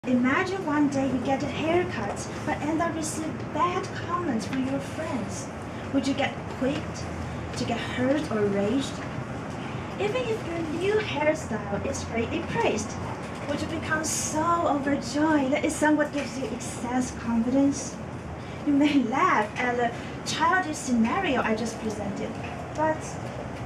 Imagine one day you get a haircut, but end up receiving bad comments from your friends. Would you get quicked? To get hurt or raged? Even if your new hairstyle is greatly praised, would you become so overjoyed that it somewhat gives you excess confidence? You may laugh at the childish scenario I just presented, but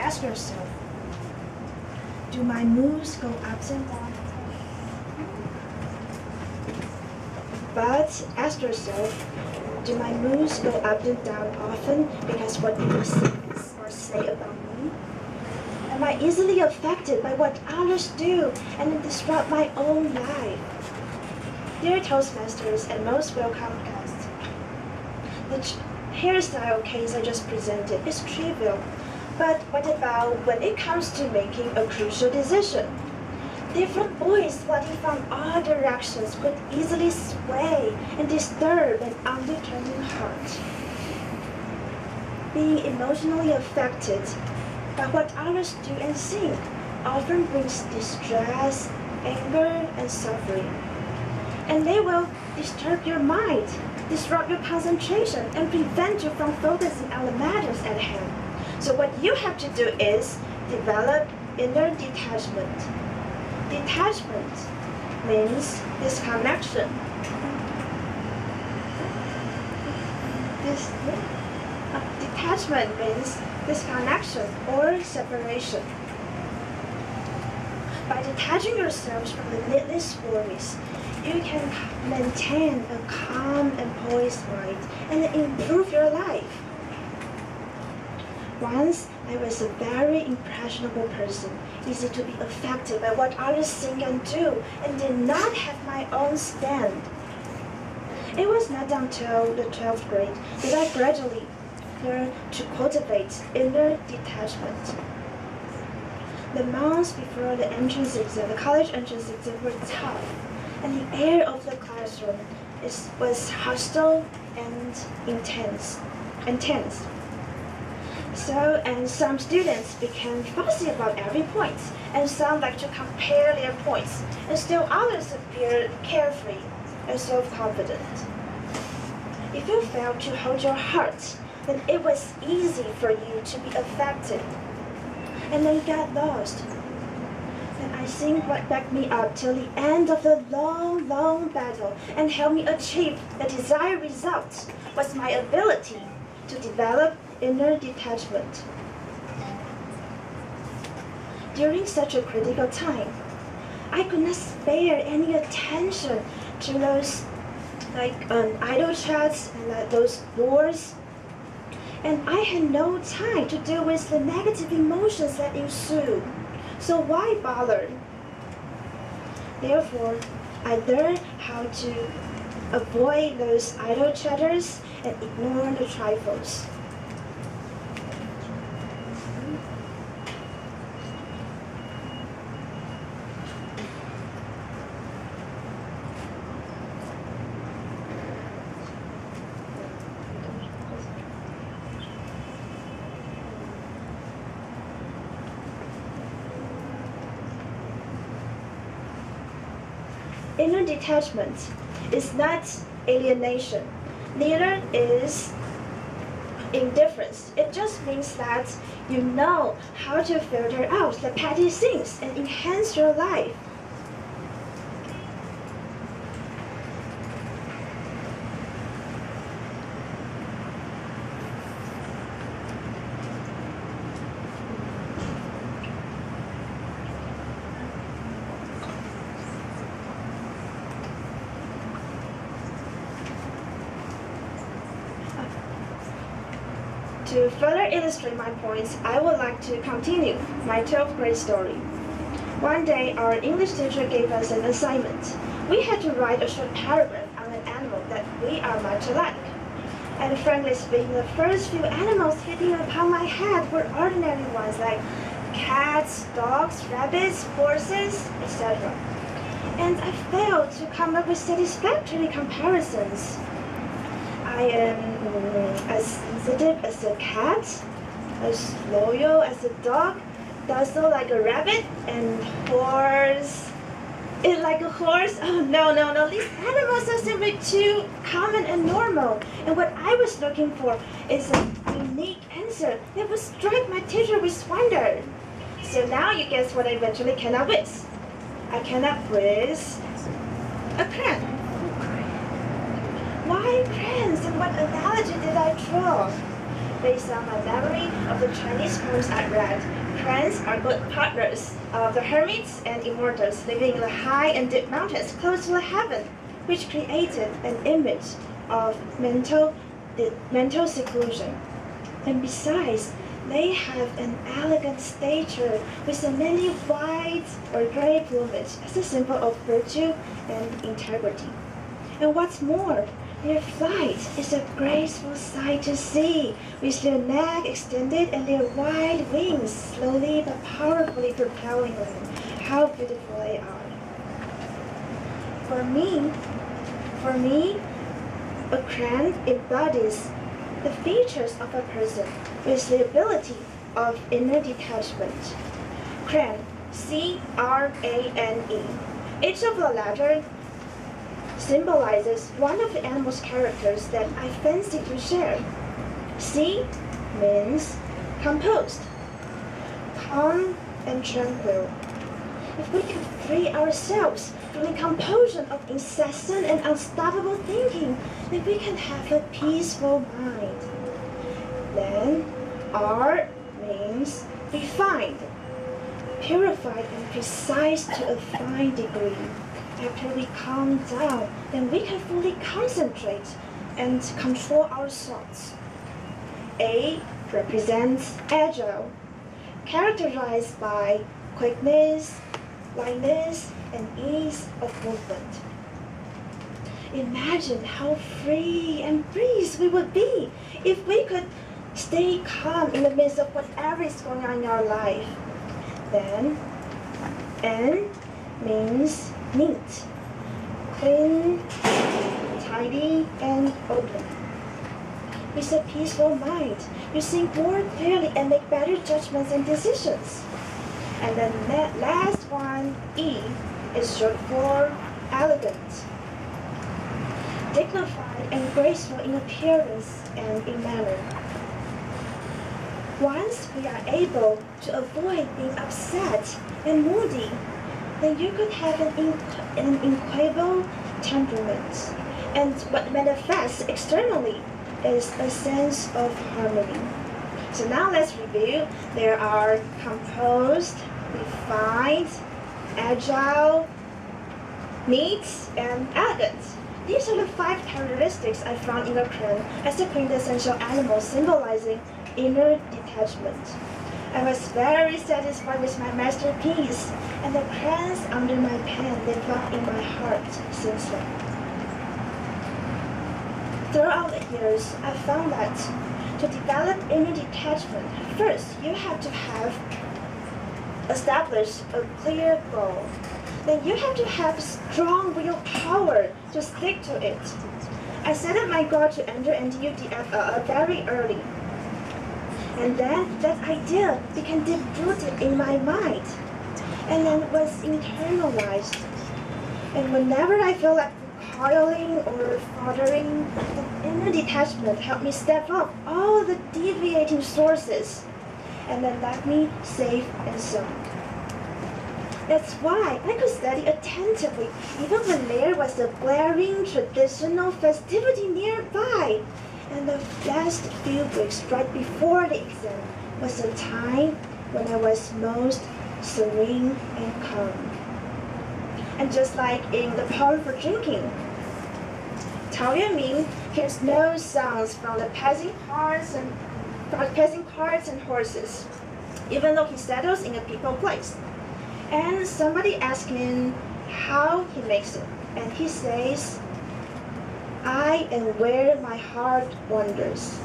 ask yourself, do my moves go ups and down? But ask yourself, do my moods go up and down often because what people think or say about me? Am I easily affected by what others do and then disrupt my own life? Dear Toastmasters and most welcome guests, the hairstyle case I just presented is trivial, but what about when it comes to making a crucial decision? Different voices flooding from all directions could easily sway and disturb an undetermined heart. Being emotionally affected by what others do and think often brings distress, anger, and suffering. And they will disturb your mind, disrupt your concentration, and prevent you from focusing on the matters at hand. So what you have to do is develop inner detachment. Detachment means disconnection. Detachment means disconnection or separation. By detaching yourselves from the needless worries, you can maintain a calm and poised mind and improve your life. Once I was a very impressionable person, easy to be affected by what others think and do, and did not have my own stand. It was not until the 12th grade that I gradually learned to cultivate inner detachment. The months before the entrance exam, the college entrance exam, were tough, and the air of the classroom was hostile and intense. And some students became fussy about every point, and some like to compare their points, and still others appeared carefree and self-confident. If you failed to hold your heart, then it was easy for you to be affected, and then get lost. And I think what backed me up till the end of the long, long battle and helped me achieve the desired results was my ability to develop inner detachment. During such a critical time, I could not spare any attention to those idle chats and those wars, and I had no time to deal with the negative emotions that ensued. So why bother? Therefore, I learned how to avoid those idle chatters and ignore the trifles. Inner detachment is not alienation, neither is indifference. It just means that you know how to filter out the petty things and enhance your life. To further illustrate my points, I would like to continue my 12th grade story. One day, our English teacher gave us an assignment. We had to write a short paragraph on an animal that we are much alike. And frankly speaking, the first few animals hitting upon my head were ordinary ones like cats, dogs, rabbits, horses, etc. And I failed to come up with satisfactory comparisons. I am as sensitive as a cat, as loyal as a dog, docile like a rabbit, and horse Eat like a horse? Oh, no, no, no. These animals are simply too common and normal. And what I was looking for is a unique answer that would strike my teacher with wonder. So now you guess what I eventually came up with. I came up with a crayon. Why crayons, and what analogy did I draw? Based on my memory of the Chinese poems I read, crayons are good partners of the hermits and immortals living in the high and deep mountains close to the heaven, which created an image of mental seclusion. And besides, they have an elegant stature with a many white or gray plumage as a symbol of virtue and integrity. And what's more, their flight is a graceful sight to see, with their neck extended and their wide wings slowly but powerfully propelling them. How beautiful they are. For me, a crayon embodies the features of a person with the ability of inner detachment. Crayon, C-R-A-N-E. Each of the letters symbolizes one of the animal's characters that I fancy to share. C means composed, calm and tranquil. If we could free ourselves from the compulsion of incessant and unstoppable thinking, then we can have a peaceful mind. Then R means refined, purified and precise to a fine degree. After we calm down, then we can fully concentrate and control our thoughts. A represents agile, characterized by quickness, lightness, and ease of movement. Imagine how free and breeze we would be if we could stay calm in the midst of whatever is going on in our life. Then, N means neat, clean, tidy, and open. With a peaceful mind, you think more clearly and make better judgments and decisions. And then that last one, E, is short for elegant, dignified and graceful in appearance and in manner. Once we are able to avoid being upset and moody, then you could have an incredible temperament. And what manifests externally is a sense of harmony. So now let's review. There are composed, refined, agile, neat, and elegant. These are the 5 characteristics I found in the crayon as the quintessential animal symbolizing inner detachment. I was very satisfied with my masterpiece, and the crayons under my pen live up in my heart since then. Throughout the years, I found that to develop inner detachment, first you have to have established a clear goal. Then you have to have strong willpower to stick to it. I set up my goal to enter NTUTM very early. And then that idea became deep-rooted in my mind, and then was internalized. And whenever I feel like recoiling or faltering, the inner detachment helped me step off all the deviating sources, and then left me safe and sound. That's why I could study attentively, even when there was a blaring traditional festivity nearby. And the last few weeks right before the exam was a time when I was most serene and calm. And just like in the poem for drinking, Tao Yuanming hears no sounds from the passing cars and horses, even though he settles in a people place. And somebody asks him how he makes it, and he says, "I am where my heart wanders."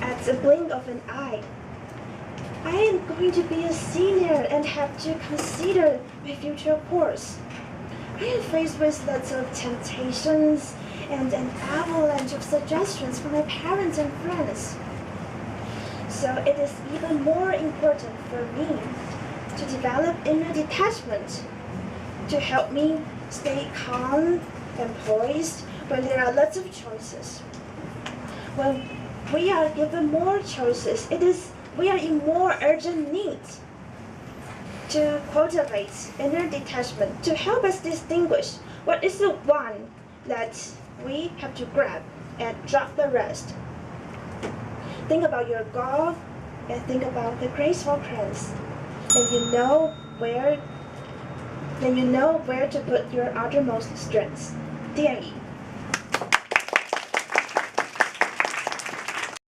At the blink of an eye, I am going to be a senior and have to consider my future course. I am faced with lots of temptations and an avalanche of suggestions from my parents and friends. So it is even more important for me to develop inner detachment to help me stay calm and poised when there are lots of choices. When we are given more choices, we are in more urgent need to cultivate inner detachment to help us distinguish what is the one that we have to grab and drop the rest. Think about your goal and think about the graceful prance. And you know where to put your uttermost strengths. DME.